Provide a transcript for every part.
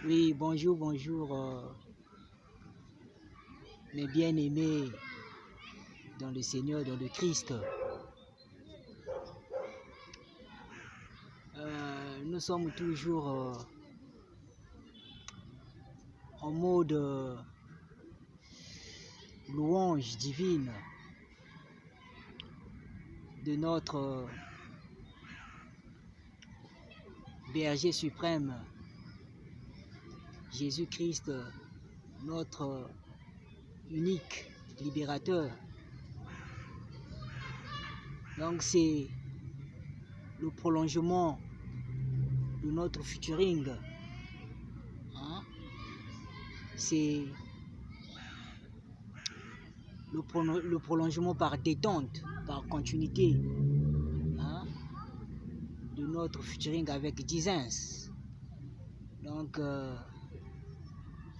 Oui, bonjour, bonjour, mes bien-aimés dans le Seigneur, dans le Christ. Nous sommes toujours en mode louange divine de notre berger suprême, Jésus-Christ, notre unique libérateur. Donc c'est le prolongement de notre featuring. Hein? C'est le prolongement par détente, par continuité, hein, de notre featuring avec Dizens. Donc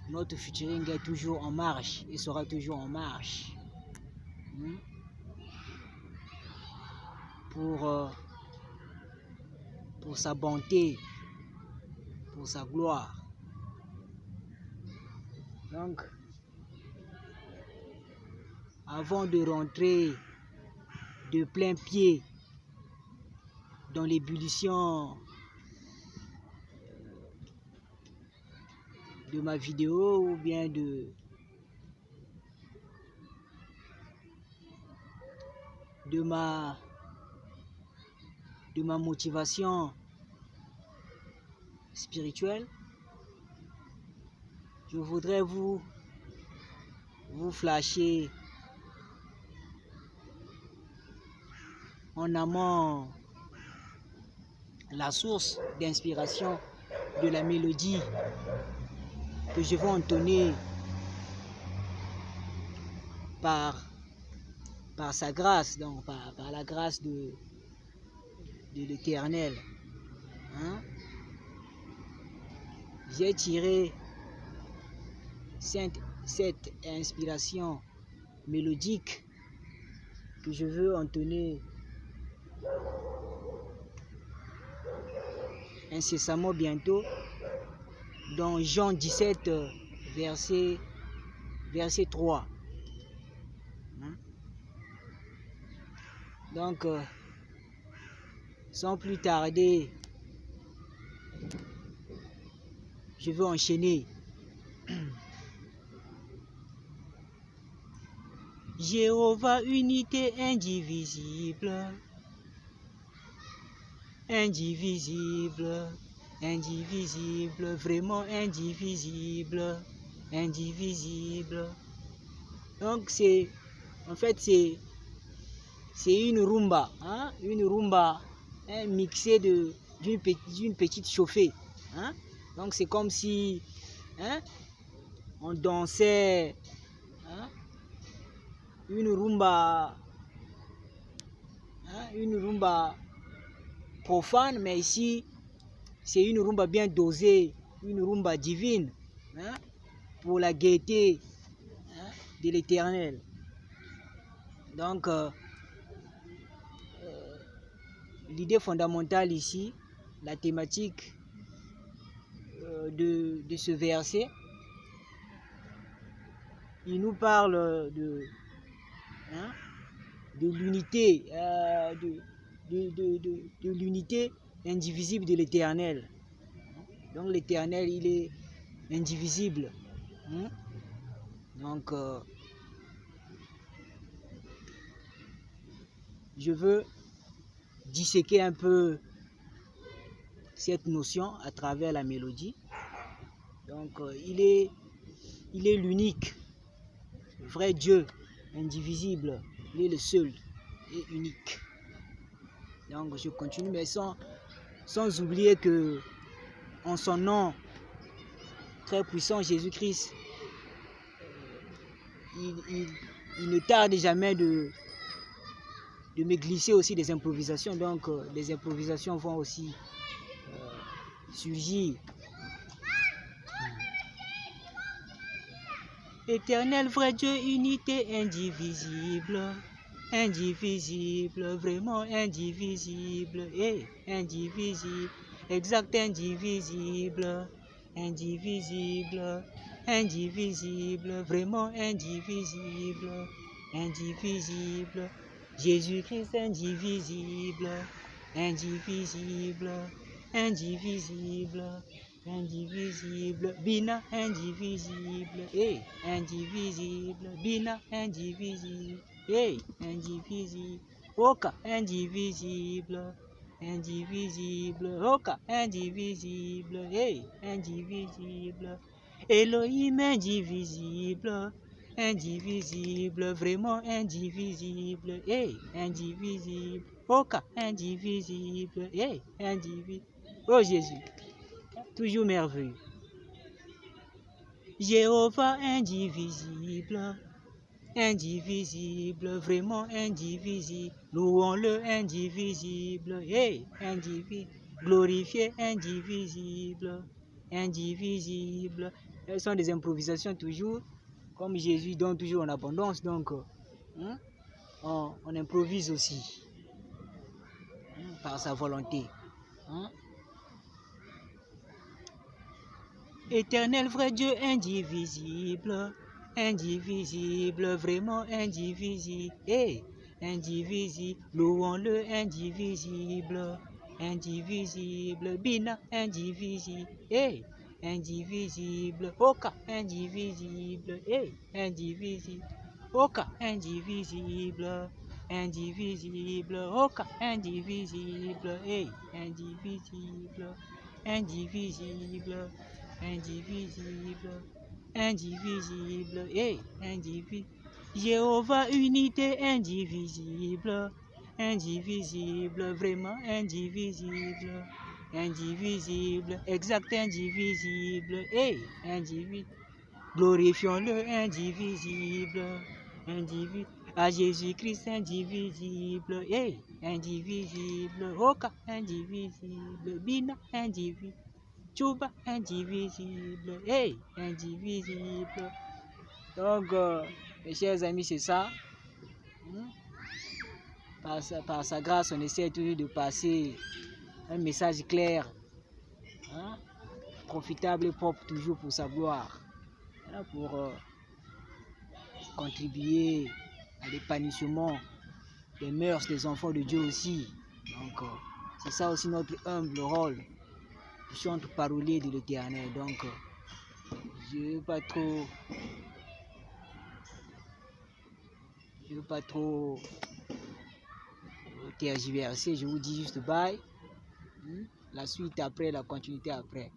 notre featuring est toujours en marche et sera toujours en marche, hein, pour sa bonté, pour sa gloire. Donc avant de rentrer de plein pied dans l'ébullition de ma vidéo ou bien de ma motivation spirituelle, je voudrais vous flasher en amont la source d'inspiration de la mélodie que je vais entonner par sa grâce, donc par la grâce de l'Éternel. Hein? J'ai tiré cette inspiration mélodique que je veux entonner incessamment bientôt dans Jean 17, verset 3. Hein? Donc, sans plus tarder, je veux enchaîner. Jéhovah, unité indivisible, indivisible, indivisible, vraiment indivisible, indivisible. Donc c'est, en fait c'est une rumba, hein? Une rumba, hein, mixée d'une petite chauffée. Hein? Donc c'est comme si, hein, on dansait, hein, une rumba, hein, une rumba profane, mais ici c'est une rumba bien dosée, une rumba divine, hein, pour la gaieté, hein, de l'Éternel. Donc l'idée fondamentale ici, la thématique de ce verset, il nous parle de, hein, de l'unité, de l'unité indivisible de l'Éternel. Donc l'Éternel, il est indivisible. Hein? Donc je veux disséquer un peu cette notion à travers la mélodie. Donc il est l'unique, le vrai Dieu, indivisible, il est le seul et unique. Donc je continue, mais sans oublier que en son nom très puissant, Jésus-Christ, il ne tarde jamais de me glisser aussi des improvisations. Donc les improvisations vont aussi surgir. Éternel, vrai Dieu, unité indivisible, indivisible, vraiment indivisible, et indivisible, exact indivisible, indivisible, indivisible, vraiment indivisible, indivisible. Jésus-Christ indivisible, indivisible, indivisible, indivisible, Bina indivisible, hey, indivisible, Bina indivisible, hey, indivisible, Oka indivisible, indivisible, Oka indivisible, hey, indivisible, Elohim indivisible, indivisible, vraiment indivisible, hey, indivisible, Oka indivisible, hey, indivisible, oh Jésus, toujours merveilleux. Jéhovah indivisible, indivisible, vraiment indivisible, louons-le indivisible, hey, indivisible, glorifié indivisible, indivisible. Elles sont des improvisations toujours, comme Jésus donne toujours en abondance, donc on improvise aussi par sa volonté. Éternel vrai Dieu indivisible, indivisible, vraiment indivisible, hey, indivisible, louons-le indivisible, indivisible, Bina indivisible, hey, indivisible, Oka indivisible, hey, indivisible, Oka indivisible, indivisible, Oka indivisible, hey, indivisible, indivisible, indivisible, indivisible, hey, indivisible. Jéhovah unité indivisible, indivisible, vraiment indivisible, indivisible, exact indivisible, hey, indivisible. Glorifions-le indivisible, indivisible, à Jésus-Christ indivisible, hey, indivisible, Oka indivisible, Bina indivisible, Chuba indivisible, hey, indivisible. Donc, mes chers amis, c'est ça. Par sa grâce, on essaie toujours de passer un message clair, profitable et propre toujours pour sa gloire, pour contribuer à l'épanouissement des mœurs des enfants de Dieu aussi. Donc, c'est ça aussi notre humble rôle, de chanter parolier de l'Éternel. Donc, je ne veux pas trop tergiverser, je vous dis juste bye. La suite après, la continuité après.